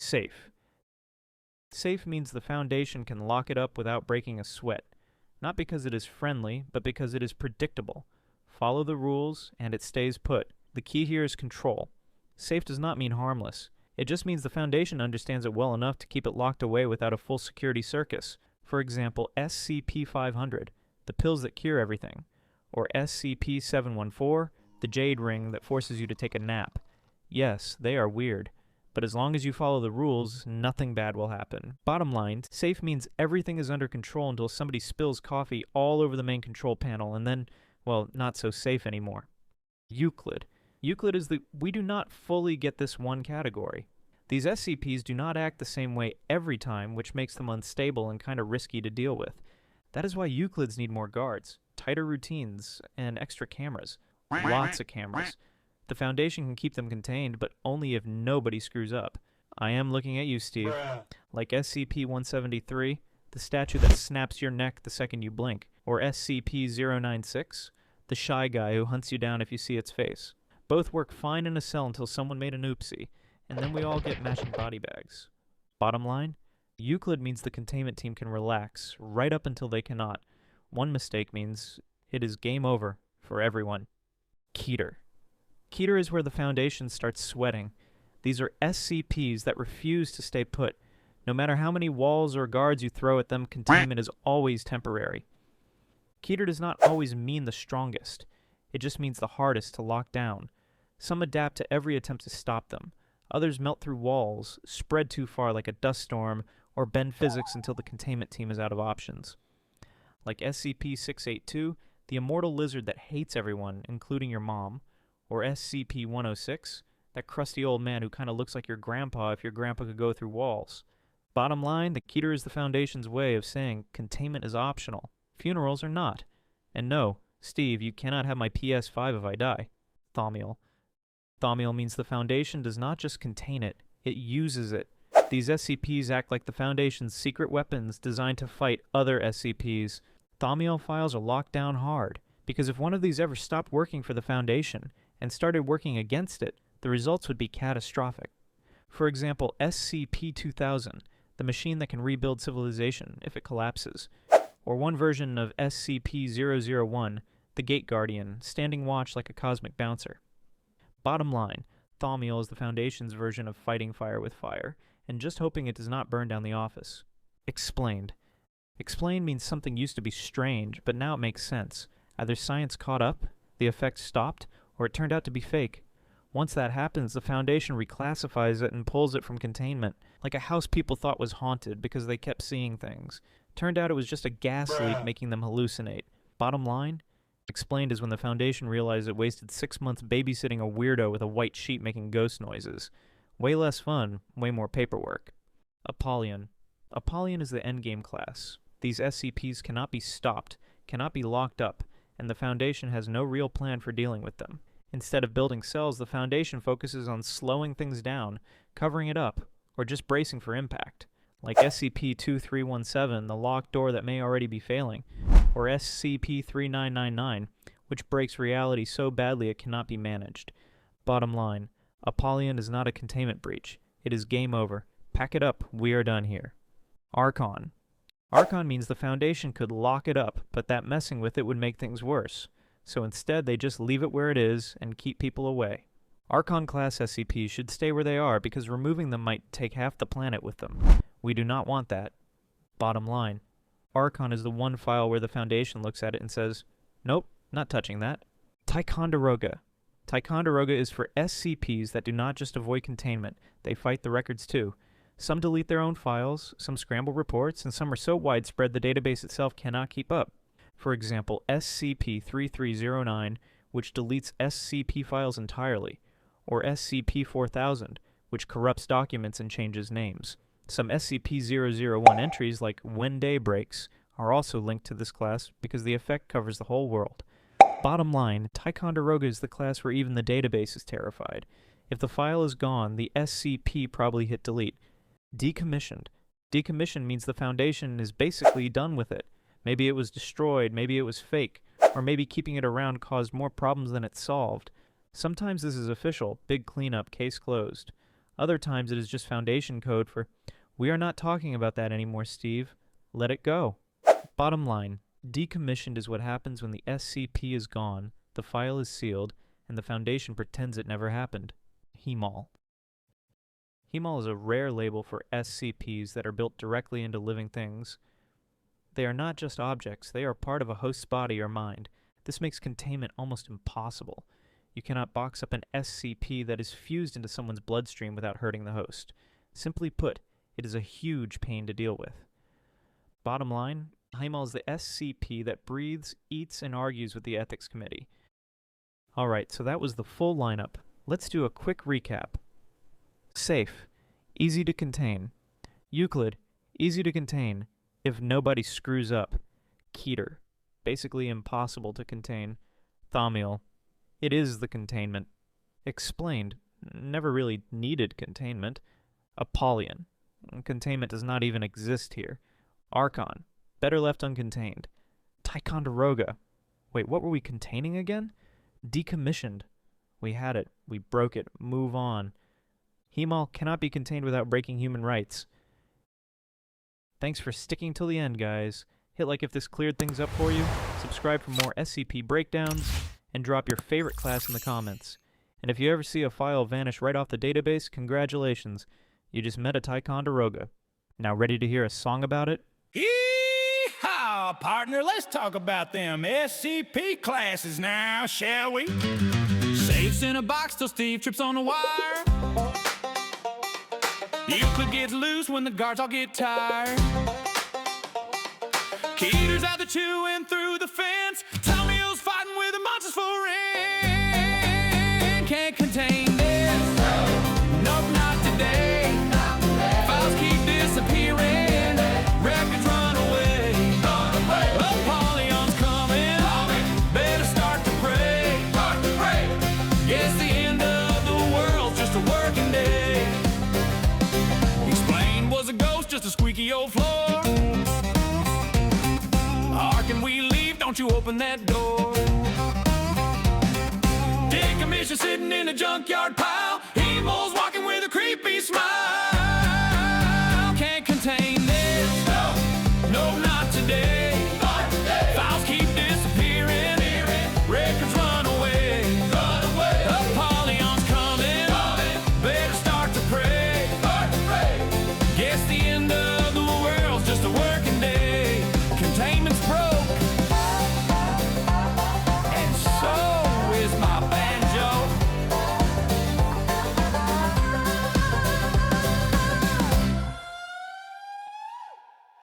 Safe. Safe means the Foundation can lock it up without breaking a sweat. Not because it is friendly, but because it is predictable. Follow the rules, and it stays put. The key here is control. Safe does not mean harmless. It just means the Foundation understands it well enough to keep it locked away without a full security circus. For example, SCP-500, the pills that cure everything. Or SCP-714, the jade ring that forces you to take a nap. Yes, they are weird. But as long as you follow the rules, nothing bad will happen. Bottom line, safe means everything is under control until somebody spills coffee all over the main control panel, and then, well, not so safe anymore. Euclid. Euclid is we do not fully get this one category. These SCPs do not act the same way every time, which makes them unstable and kind of risky to deal with. That is why Euclids need more guards, tighter routines, and extra cameras. Lots of cameras. The Foundation can keep them contained, but only if nobody screws up. I am looking at you, Steve. Like SCP-173, the statue that snaps your neck the second you blink. Or SCP-096, the shy guy who hunts you down if you see its face. Both work fine in a cell until someone made an oopsie, and then we all get matching body bags. Bottom line, Euclid means the containment team can relax, right up until they cannot. One mistake means it is game over for everyone. Keter. Keter is where the Foundation starts sweating. These are SCPs that refuse to stay put. No matter how many walls or guards you throw at them, containment is always temporary. Keter does not always mean the strongest. It just means the hardest to lock down. Some adapt to every attempt to stop them. Others melt through walls, spread too far like a dust storm, or bend physics until the containment team is out of options. Like SCP-682, the immortal lizard that hates everyone, including your mom. Or SCP-106, that crusty old man who kind of looks like your grandpa if your grandpa could go through walls. Bottom line, the Keter is the Foundation's way of saying containment is optional. Funerals are not. And no, Steve, you cannot have my PS5 if I die. Thaumiel. Thaumiel means the Foundation does not just contain it, it uses it. These SCPs act like the Foundation's secret weapons designed to fight other SCPs. Thaumiel files are locked down hard, because if one of these ever stopped working for the Foundation, and started working against it, the results would be catastrophic. For example, SCP-2000, the machine that can rebuild civilization if it collapses. Or one version of SCP-001, the Gate Guardian, standing watch like a cosmic bouncer. Bottom line, Thaumiel is the Foundation's version of fighting fire with fire, and just hoping it does not burn down the office. Explained. Explained means something used to be strange, but now it makes sense. Either science caught up, the effect stopped, or it turned out to be fake. Once that happens, the Foundation reclassifies it and pulls it from containment, like a house people thought was haunted because they kept seeing things. Turned out it was just a gas leak making them hallucinate. Bottom line? Explained is when the Foundation realized it wasted 6 months babysitting a weirdo with a white sheet making ghost noises. Way less fun, way more paperwork. Apollyon. Apollyon is the endgame class. These SCPs cannot be stopped, cannot be locked up, and the Foundation has no real plan for dealing with them. Instead of building cells, the Foundation focuses on slowing things down, covering it up, or just bracing for impact. Like SCP-2317, the locked door that may already be failing, or SCP-3999, which breaks reality so badly it cannot be managed. Bottom line, Apollyon is not a containment breach. It is game over. Pack it up, we are done here. Archon. Archon means the Foundation could lock it up, but that messing with it would make things worse. So instead, they just leave it where it is and keep people away. Archon-class SCPs should stay where they are because removing them might take half the planet with them. We do not want that. Bottom line, Archon is the one file where the Foundation looks at it and says, nope, not touching that. Ticonderoga. Ticonderoga is for SCPs that do not just avoid containment, they fight the records too. Some delete their own files, some scramble reports, and some are so widespread the database itself cannot keep up. For example, SCP-3309, which deletes SCP files entirely, or SCP-4000, which corrupts documents and changes names. Some SCP-001 entries, like When Day Breaks, are also linked to this class because the effect covers the whole world. Bottom line, Ticonderoga is the class where even the database is terrified. If the file is gone, the SCP probably hit delete. Decommissioned. Decommissioned means the Foundation is basically done with it. Maybe it was destroyed, maybe it was fake, or maybe keeping it around caused more problems than it solved. Sometimes this is official, big cleanup, case closed. Other times it is just Foundation code for, "We are not talking about that anymore, Steve. Let it go." Bottom line, decommissioned is what happens when the SCP is gone, the file is sealed, and the Foundation pretends it never happened. Hiemal. Hiemal is a rare label for SCPs that are built directly into living things. They are not just objects, they are part of a host's body or mind. This makes containment almost impossible. You cannot box up an SCP that is fused into someone's bloodstream without hurting the host. Simply put, it is a huge pain to deal with. Bottom line, Hiemal is the SCP that breathes, eats, and argues with the Ethics Committee. Alright, so that was the full lineup. Let's do a quick recap. Safe, easy to contain. Euclid, easy to contain, if nobody screws up. Keter, basically impossible to contain. Thaumiel, it is the containment. Explained, never really needed containment. Apollyon, containment does not even exist here. Archon, better left uncontained. Ticonderoga, wait, what were we containing again? Decommissioned, we had it, we broke it, move on. Hiemal cannot be contained without breaking human rights. Thanks for sticking till the end, guys. Hit like if this cleared things up for you, subscribe for more SCP breakdowns, and drop your favorite class in the comments. And if you ever see a file vanish right off the database, congratulations, you just met a Ticonderoga. Now ready to hear a song about it? Yeehaw, partner, let's talk about them SCP classes now, shall we? Safes in a box till Steve trips on the wire. Euclid gets loose when the guards all get tired. Keter's out there chewing through the fence. Thaumiel's fighting with the monsters for rent. Can't contain this. Nope, not today. Files keep disappearing. Records run away. Apollyon's coming. Better start to pray. Guess the end of the world's just a working day. Explained was a ghost, just a squeaky old floor. Archon, we leave, don't you open that door. Decommissioned, sitting in a junkyard.